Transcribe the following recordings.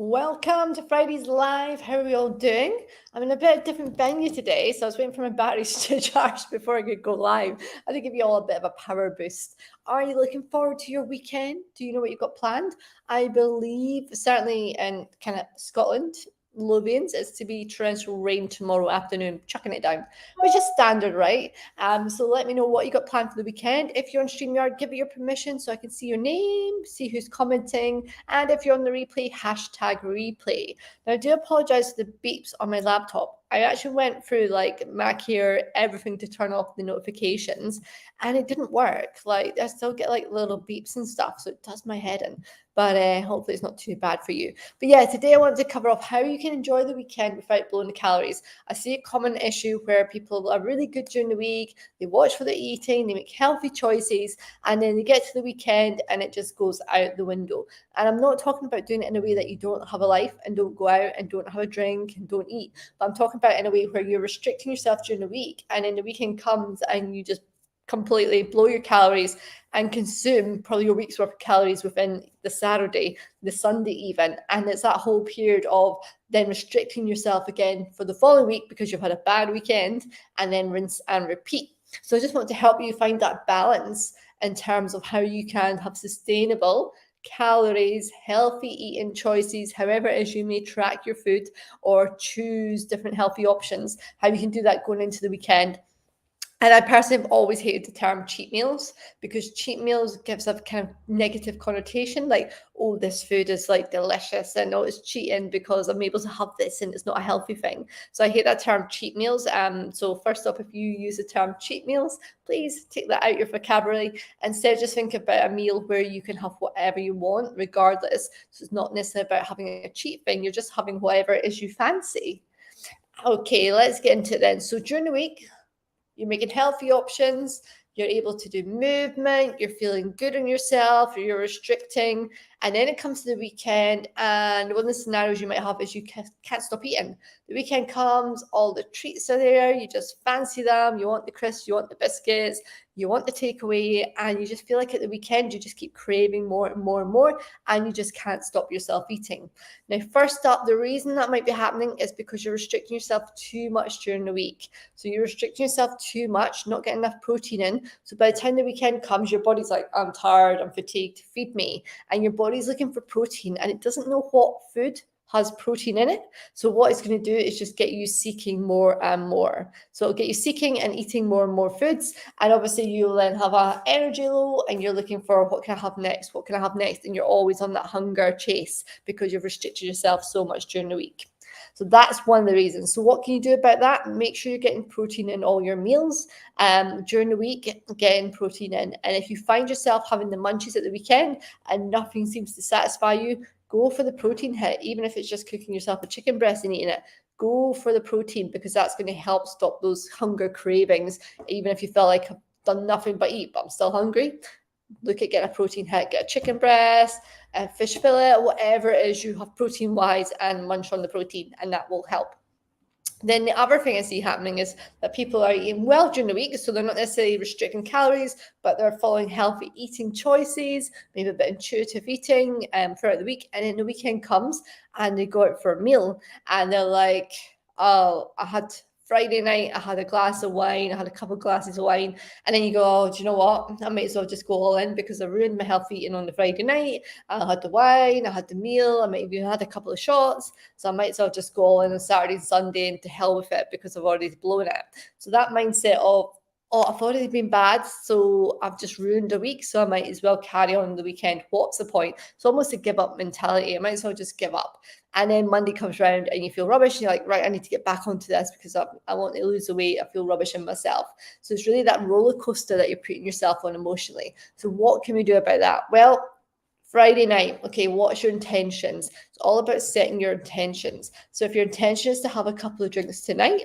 Welcome to Friday's Live. How are we all doing? I'm in a bit of different venue today, so I was waiting for my batteries to charge before I could go live. I to give you all a bit of a power boost. Are you looking forward to your weekend? Do you know what you've got planned? I believe, certainly in kind of Scotland, Lothians, it's to be torrential rain tomorrow afternoon, chucking it down, which is standard, right? So let me know what you got planned for the weekend. If you're on StreamYard, give it your permission so I can see your name, see who's commenting, and if you're on the replay, hashtag replay. Now, I do apologize for the beeps on my laptop. I actually went through like Mac here, everything to turn off the notifications, and it didn't work. Like I still get like little beeps and stuff, so it does my head in. But hopefully it's not too bad for you. But yeah, today I wanted to cover off how you can enjoy the weekend without blowing the calories. I see a common issue where people are really good during the week, they watch what they're eating, they make healthy choices, and then they get to the weekend and it just goes out the window. And I'm not talking about doing it in a way that you don't have a life and don't go out and don't have a drink and don't eat, but I'm talking about in a way where you're restricting yourself during the week and then the weekend comes and you just completely blow your calories and consume probably your week's worth of calories within the Saturday, the Sunday even. And it's that whole period of then restricting yourself again for the following week because you've had a bad weekend, and then rinse and repeat. So I just want to help you find that balance in terms of how you can have sustainable calories, healthy eating choices, however it is you may track your food or choose different healthy options, how you can do that going into the weekend. And I personally have always hated the term cheat meals because cheat meals gives a kind of negative connotation, like, oh, this food is like delicious and oh, it's cheating because I'm able to have this and it's not a healthy thing. So I hate that term cheat meals. So first up, if you use the term cheat meals, please take that out your vocabulary. Instead, just think about a meal where you can have whatever you want, regardless. So it's not necessarily about having a cheat thing. You're just having whatever it is you fancy. Okay, let's get into it then. So during the week, you're making healthy options, you're able to do movement, you're feeling good on yourself, you're restricting, and then it comes to the weekend, and one of the scenarios you might have is you can't stop eating. The weekend comes, all the treats are there, you just fancy them, you want the crisps, you want the biscuits, you want the takeaway, and you just feel like at the weekend you just keep craving more and more and more, and you just can't stop yourself eating. Now, first up, the reason that might be happening is because you're restricting yourself too much during the week. So you're restricting yourself too much, not getting enough protein in. So by the time the weekend comes, your body's like, I'm tired, I'm fatigued, feed me. And your body's looking for protein and it doesn't know what food has protein in it. So what it's going to do is just get you seeking more and more. So it'll get you seeking and eating more and more foods. And obviously you'll then have an energy low and you're looking for what can I have next? What can I have next? And you're always on that hunger chase because you've restricted yourself so much during the week. So that's one of the reasons. So what can you do about that? Make sure you're getting protein in all your meals during the week, getting protein in. And if you find yourself having the munchies at the weekend and nothing seems to satisfy you, go for the protein hit, even if it's just cooking yourself a chicken breast and eating it. Go for the protein because that's going to help stop those hunger cravings. Even if you feel like I've done nothing but eat, but I'm still hungry, look at getting a protein hit, get a chicken breast, a fish fillet, whatever it is you have protein wise, and munch on the protein, and that will help. Then the other thing I see happening is that people are eating well during the week, so they're not necessarily restricting calories, but they're following healthy eating choices, maybe a bit intuitive eating throughout the week. And then the weekend comes and they go out for a meal and they're like, oh, I had Friday night, I had a glass of wine, I had a couple of glasses of wine, and then you go, oh, do you know what? I might as well just go all in because I ruined my health eating on the Friday night. I had the wine, I had the meal, I might even had a couple of shots, so I might as well just go all in on Saturday and Sunday and to hell with it because I've already blown it. So that mindset of, oh, I've already been bad, so I've just ruined a week, so I might as well carry on the weekend. What's the point? It's almost a give up mentality. I might as well just give up. And then Monday comes around and you feel rubbish. And you're like, right, I need to get back onto this because I want to lose the weight. I feel rubbish in myself. So it's really that roller coaster that you're putting yourself on emotionally. So what can we do about that? Well, Friday night, okay, what's your intentions? It's all about setting your intentions. So if your intention is to have a couple of drinks tonight,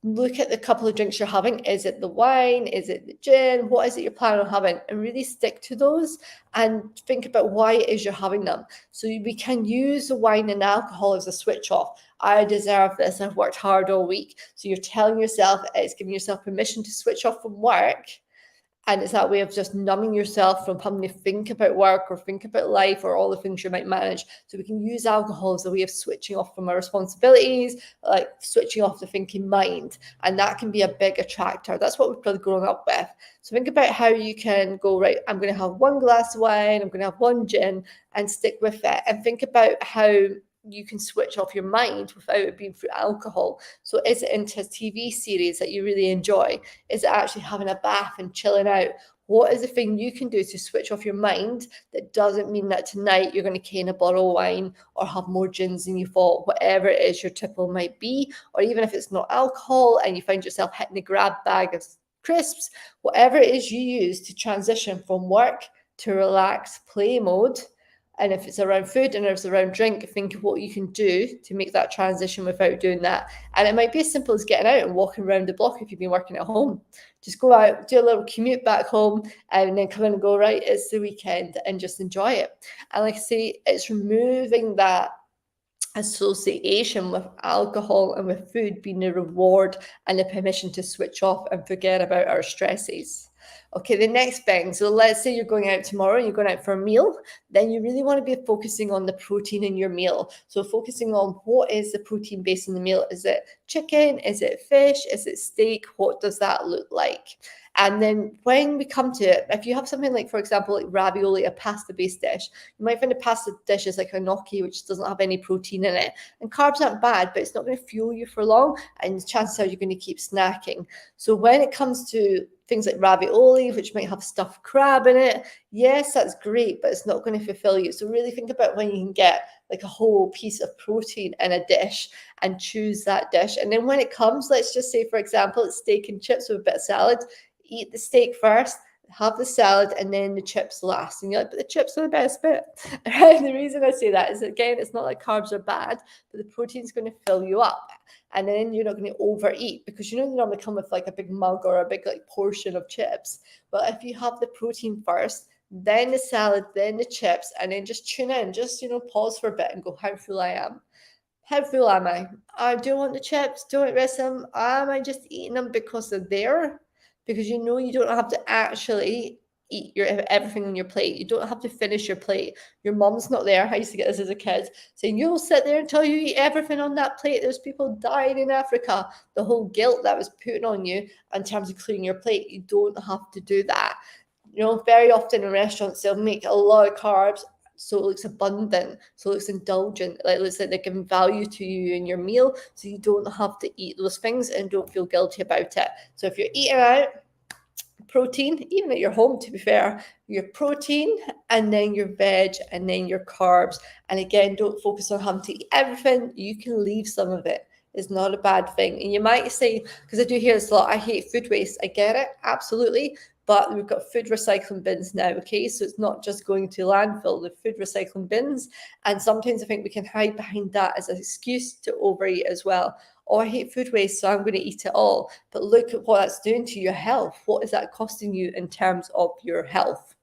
look at the couple of drinks you're having. Is it the wine? Is it the gin? What is it you're planning on having? And really stick to those and think about why it is you're having them. So we can use the wine and alcohol as a switch off. I deserve this. I've worked hard all week. So you're telling yourself, it's giving yourself permission to switch off from work And it's that way of just numbing yourself from having to think about work or think about life or all the things you might manage. So we can use alcohol as a way of switching off from our responsibilities, like switching off the thinking mind. And that can be a big attractor. That's what we've probably grown up with. So think about how you can go, right, I'm going to have one glass of wine, I'm going to have one gin, and stick with it. And think about how you can switch off your mind without it being through alcohol. So is it into a TV series that you really enjoy? Is it actually having a bath and chilling out? What is the thing you can do to switch off your mind that doesn't mean that tonight you're going to cane a bottle of wine or have more gins than you thought, whatever it is your tipple might be, or even if it's not alcohol and you find yourself hitting the grab bag of crisps, whatever it is you use to transition from work to relax play mode. And if it's around food and if it's around drink, think of what you can do to make that transition without doing that. And it might be as simple as getting out and walking around the block if you've been working at home. Just go out, do a little commute back home, and then come in and go, right, it's the weekend, and just enjoy it. And like I say, it's removing that association with alcohol and with food being a reward and a permission to switch off and forget about our stresses. Okay, the next thing. So let's say you're going out tomorrow and you're going out for a meal, then you really want to be focusing on the protein in your meal. So focusing on what is the protein base in the meal. Is it chicken? Is it fish? Is it steak? What does that look like? And then when we come to it, if you have something like, for example, like ravioli, a pasta-based dish, you might find a pasta dish is like a gnocchi, which doesn't have any protein in it. And carbs aren't bad, but it's not going to fuel you for long. And chances are you're going to keep snacking. So when it comes to things like ravioli, which might have stuffed crab in it, yes, that's great, but it's not going to fulfill you. So really think about when you can get like a whole piece of protein in a dish and choose that dish. And then when it comes, let's just say, for example, it's steak and chips with a bit of salad. Eat the steak first, have the salad, and then the chips last. And you're like, but the chips are the best bit. Right? The reason I say that is, again, it's not like carbs are bad, but the protein's going to fill you up. And then you're not going to overeat because you normally come with like a big mug or a big like portion of chips. But if you have the protein first, then the salad, then the chips, and then just tune in, just pause for a bit and go, how full I am. How full am I? I do want the chips, don't rest them. Am I just eating them because they're there? Because you don't have to actually eat everything on your plate. You don't have to finish your plate. Your mom's not there. I used to get this as a kid, saying you'll sit there until you eat everything on that plate. There's people dying in Africa. The whole guilt that was put on you in terms of clearing your plate. You don't have to do that. Very often in restaurants, they'll make a lot of carbs so it looks abundant, so it looks indulgent, like it looks like they're giving value to you in your meal, so you don't have to eat those things and don't feel guilty about it. So if you're eating out, protein, even at your home, to be fair, your protein and then your veg and then your carbs. And again, don't focus on having to eat everything. You can leave some of it. It's not a bad thing. And you might say, because I do hear this a lot, I hate food waste. I get it, absolutely. But we've got food recycling bins now, okay? So it's not just going to landfill, the food recycling bins. And sometimes I think we can hide behind that as an excuse to overeat as well. Oh, I hate food waste, so I'm going to eat it all. But look at what that's doing to your health. What is that costing you in terms of your health?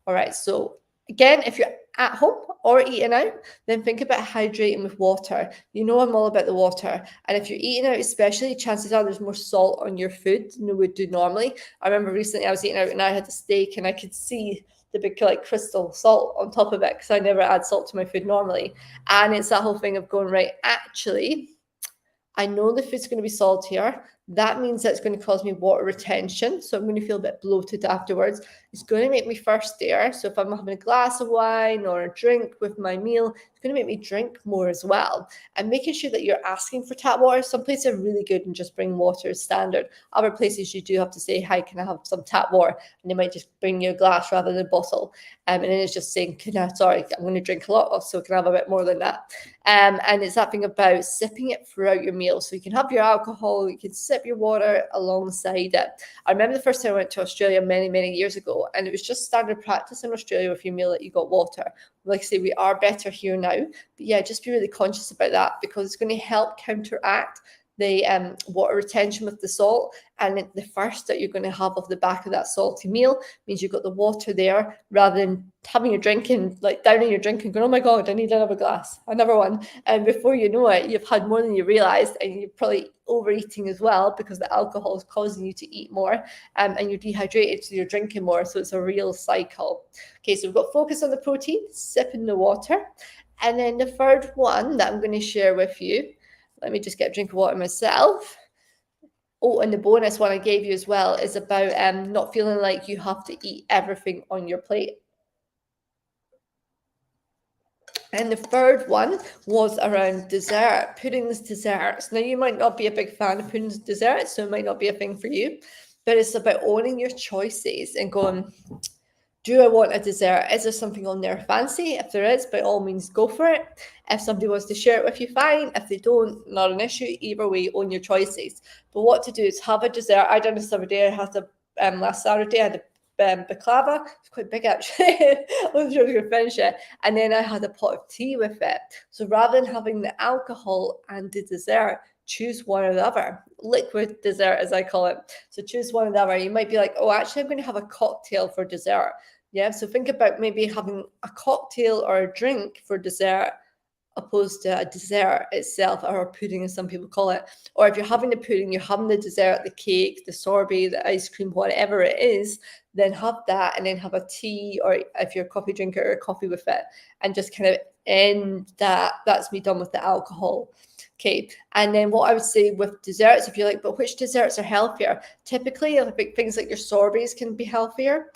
All right, so again, if you're at home or eating out, then think about hydrating with water. I'm all about the water. And if you're eating out, especially, chances are there's more salt on your food than you would do normally. I remember recently I was eating out and I had a steak and I could see the big like crystal salt on top of it because I never add salt to my food normally. And it's that whole thing of going, right, actually, I know the food's going to be saltier. That means that it's going to cause me water retention. So I'm going to feel a bit bloated afterwards. It's going to make me thirstier. So if I'm having a glass of wine or a drink with my meal, it's going to make me drink more as well. And making sure that you're asking for tap water. Some places are really good and just bring water as standard. Other places you do have to say, hi, can I have some tap water? And they might just bring you a glass rather than a bottle. And then it's just saying, sorry, I'm going to drink a lot, so can I have a bit more than that? And it's that thing about sipping it throughout your meal. So you can have your alcohol, you can sip your water alongside it. I remember the first time I went to Australia many, many years ago, and it was just standard practice in Australia with your meal that you got water. Like I say, we are better here now. But yeah, just be really conscious about that because it's going to help counteract the water retention with the salt. And the first that you're going to have off the back of that salty meal means you've got the water there, rather than having your drink and like downing your drink and going, oh my God, I need another glass, another one. And before you know it, you've had more than you realized, and you're probably overeating as well, because the alcohol is causing you to eat more, and you're dehydrated, so you're drinking more. So it's a real cycle. Okay, so we've got focus on the protein, sipping the water. And then the third one that I'm going to share with you, let me just get a drink of water myself. Oh, and the bonus one I gave you as well is about not feeling like you have to eat everything on your plate. And the third one was around dessert, puddings, desserts. Now, you might not be a big fan of puddings and desserts, so it might not be a thing for you, but it's about owning your choices and going, do I want a dessert? Is there something on there fancy? If there is, by all means, go for it. If somebody wants to share it with you, fine. If they don't, not an issue. Either way, own your choices. But what to do is have a dessert. I done this the other day. I had last Saturday, I had a baklava. It's quite big, actually. I wasn't sure I was going to finish it. And then I had a pot of tea with it. So rather than having the alcohol and the dessert, choose one or the other. Liquid dessert, as I call it. So choose one or the other. You might be like, oh, actually, I'm going to have a cocktail for dessert. Yeah, so think about maybe having a cocktail or a drink for dessert, opposed to a dessert itself, or a pudding as some people call it. Or if you're having the pudding, you're having the dessert, the cake, the sorbet, the ice cream, whatever it is, then have that, and then have a tea, or if you're a coffee drinker, a coffee with it, and just kind of end that. That's me done with the alcohol. Okay, and then what I would say with desserts, if you're like, but which desserts are healthier? Typically, things like your sorbets can be healthier.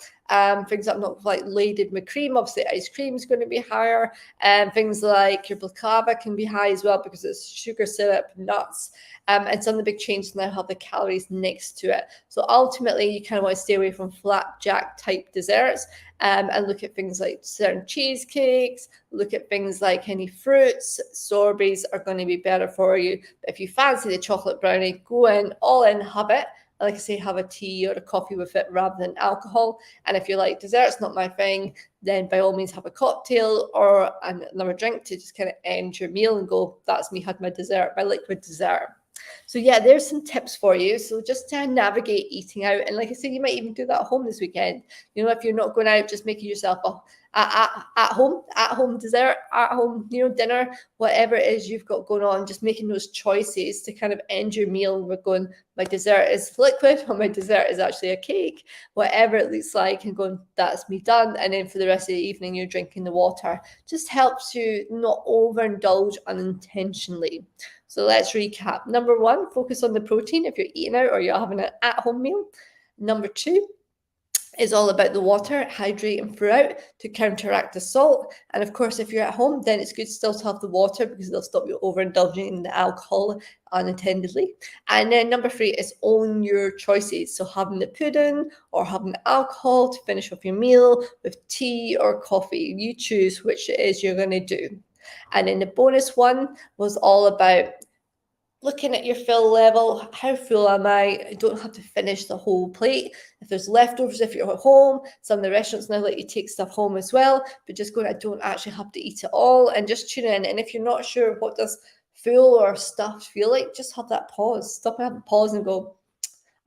Things that are not like loaded with cream, obviously ice cream is going to be higher. And things like your baklava can be high as well, because it's sugar syrup, nuts. And some of the big chains now have the calories next to it. So ultimately, you kind of want to stay away from flapjack type desserts, and look at things like certain cheesecakes, look at things like any fruits. Sorbets are going to be better for you. But if you fancy the chocolate brownie, go in, all in, have it. Like I say, have a tea or a coffee with it rather than alcohol. And if you're like, dessert's not my thing, then by all means have a cocktail or another drink to just kind of end your meal and go, that's me, had my dessert, my liquid dessert. So yeah, there's some tips for you. So just to navigate eating out. And like I said, you might even do that at home this weekend. You know, if you're not going out, just making yourself at home dessert, at home, dinner, whatever it is you've got going on, just making those choices to kind of end your meal. We're going, my dessert is liquid, or my dessert is actually a cake, whatever it looks like, and going, that's me done. And then for the rest of the evening, you're drinking the water. Just helps you not overindulge unintentionally. So let's recap. Number 1, focus on the protein if you're eating out or you're having an at-home meal. Number 2 is all about the water, hydrating throughout to counteract the salt. And of course, if you're at home, then it's good still to have the water, because it'll stop you overindulging in the alcohol unattendedly. And then number 3 is own your choices. So having the pudding or having the alcohol to finish off your meal with tea or coffee. You choose which it is you're going to do. And then the bonus one was all about looking at your fill level. How full am I? I don't have to finish the whole plate. If there's leftovers, if you're at home, some of the restaurants now let you take stuff home as well, but just going, I don't actually have to eat it all, and just tune in. And if you're not sure what does full or stuffed feel like, just have that pause. Stop and have a pause and go,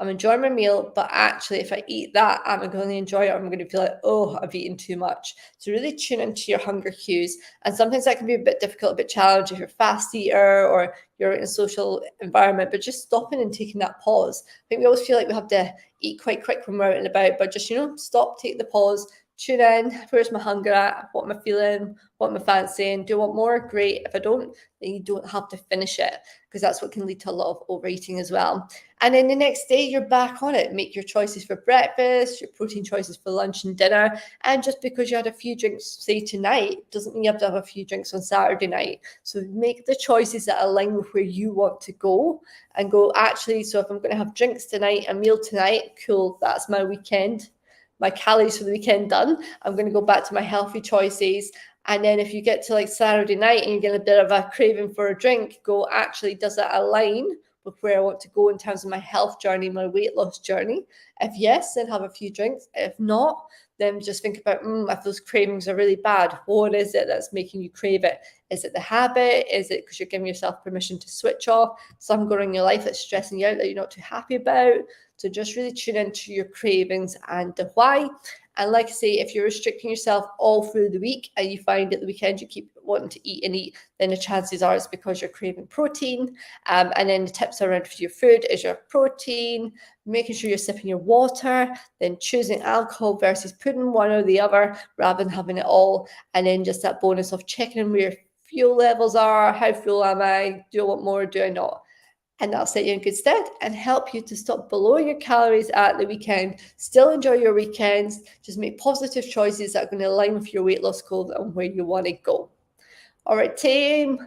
I'm enjoying my meal, but actually if I eat that, I'm going to enjoy it, or I'm going to feel like, oh, I've eaten too much. So really tune into your hunger cues. And sometimes that can be a bit difficult, a bit challenging if you're a fast eater or you're in a social environment, but just stopping and taking that pause. I think we always feel like we have to eat quite quick when we're out and about, but just, stop, take the pause, tune in. Where's my hunger at? What am I feeling? What am I fancying? Do I want more? Great. If I don't, then you don't have to finish it, because that's what can lead to a lot of overeating as well. And then the next day, you're back on it. Make your choices for breakfast, your protein choices for lunch and dinner. And just because you had a few drinks, say tonight, doesn't mean you have to have a few drinks on Saturday night. So make the choices that align with where you want to go, and go, actually, so if I'm going to have drinks tonight, a meal tonight, cool, that's my weekend. My calories for the weekend done. I'm going to go back to my healthy choices. And then if you get to like Saturday night and you get a bit of a craving for a drink, go, actually, does that align with where I want to go in terms of my health journey, my weight loss journey? If yes, then have a few drinks. If not, then just think about if those cravings are really bad, what is it that's making you crave it? Is it the habit? Is it because you're giving yourself permission to switch off? Something going on in your life that's stressing you out that you're not too happy about? So just really tune into your cravings and the why. And like I say, if you're restricting yourself all through the week and you find at the weekend you keep wanting to eat and eat, then the chances are it's because you're craving protein. And then the tips around for your food is your protein, making sure you're sipping your water, then choosing alcohol versus putting one or the other rather than having it all. And then just that bonus of checking where your fuel levels are, how full am I, do I want more, do I not? And that'll set you in good stead and help you to stop blowing your calories at the weekend. Still enjoy your weekends. Just make positive choices that are going to align with your weight loss goals and where you want to go. All right, team,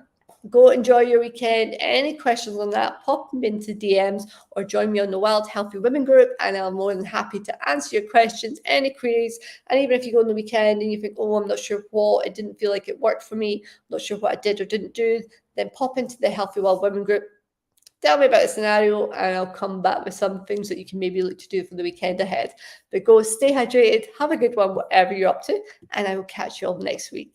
go enjoy your weekend. Any questions on that, pop them into DMs or join me on the Wild Healthy Women group, and I'm more than happy to answer your questions, any queries. And even if you go on the weekend and you think, oh, I'm not sure what, it didn't feel like it worked for me, I'm not sure what I did or didn't do, then pop into the Healthy Wild Women group. Tell me about the scenario and I'll come back with some things that you can maybe look to do for the weekend ahead. But go stay hydrated, have a good one, whatever you're up to, and I will catch you all next week.